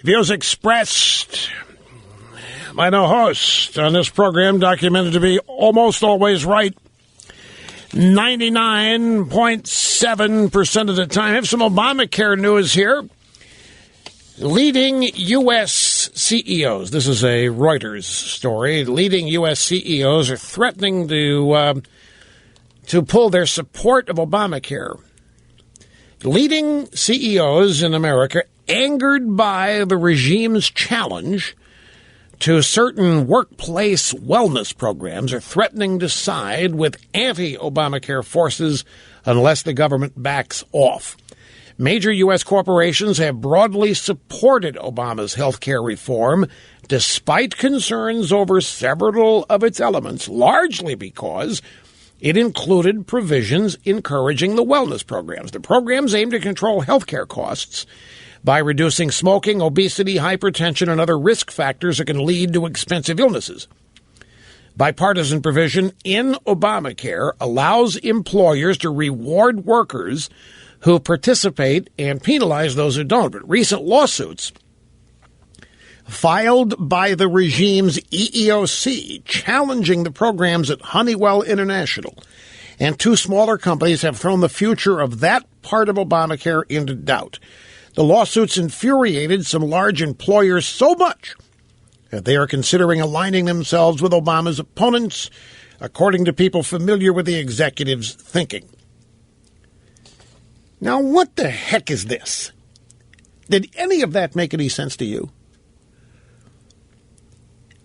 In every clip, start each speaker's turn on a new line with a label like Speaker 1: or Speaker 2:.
Speaker 1: Views expressed by the host on this program documented to be almost always right 99.7% of the time. I have some Obamacare news here. Leading U.S. CEOs, this is a Reuters story, leading U.S. CEOs are threatening to pull their support of Obamacare. Leading CEOs in America, angered by the regime's challenge to certain workplace wellness programs, are threatening to side with anti-Obamacare forces unless the government backs off. Major U.S. corporations have broadly supported Obama's health care reform, despite concerns over several of its elements, largely because it included provisions encouraging the wellness programs. The programs aim to control health care costs by reducing smoking, obesity, hypertension, and other risk factors that can lead to expensive illnesses. Bipartisan provision in Obamacare allows employers to reward workers who participate and penalize those who don't. But recent lawsuits filed by the regime's EEOC challenging the programs at Honeywell International and two smaller companies have thrown the future of that part of Obamacare into doubt. The lawsuits infuriated some large employers so much that they are considering aligning themselves with Obama's opponents, according to people familiar with the executive's thinking. Now, what the heck is this? Did any of that make any sense to you?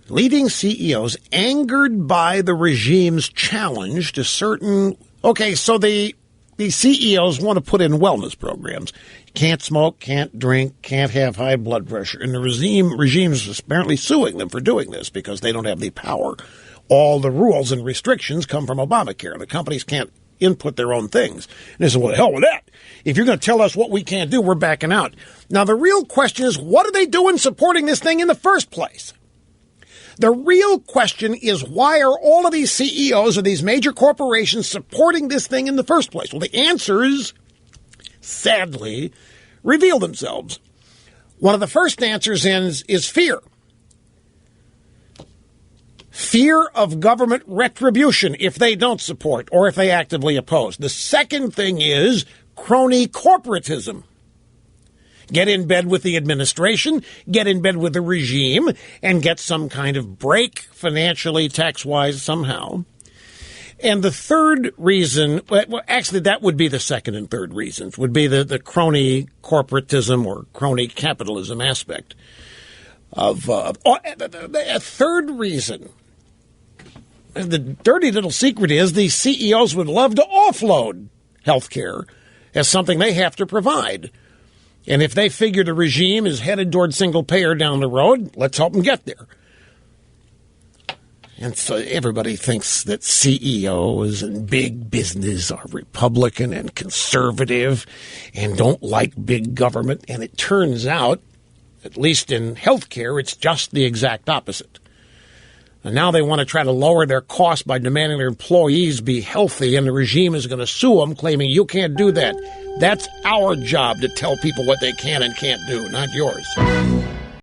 Speaker 1: Leading CEOs angered by the regime's challenge to certain... Okay, so the CEOs want to put in wellness programs. Can't smoke, can't drink, can't have high blood pressure. And the regime's apparently suing them for doing this because they don't have the power. All the rules and restrictions come from Obamacare. The companies can't input their own things. And they said, well, the hell with that. If you're going to tell us what we can't do, we're backing out. Now, the real question is, what are they doing supporting this thing in the first place? The real question is, why are all of these CEOs of these major corporations supporting this thing in the first place? Well, the answers, sadly, reveal themselves. One of the first answers is fear. Fear of government retribution if they don't support or if they actively oppose. The second thing is crony corporatism. Get in bed with the administration, get in bed with the regime, and get some kind of break financially, tax-wise, somehow. And the third reason, well, actually, that would be the second and third reasons, would be the crony corporatism or crony capitalism aspect of a third reason. The dirty little secret is these CEOs would love to offload health care as something they have to provide. And if they figure the regime is headed toward single payer down the road, let's help them get there. And so everybody thinks that CEOs and big business are Republican and conservative and don't like big government. And it turns out, at least in healthcare, it's just the exact opposite. And now they want to try to lower their costs by demanding their employees be healthy, and the regime is going to sue them, claiming you can't do that. That's our job to tell people what they can and can't do, not yours.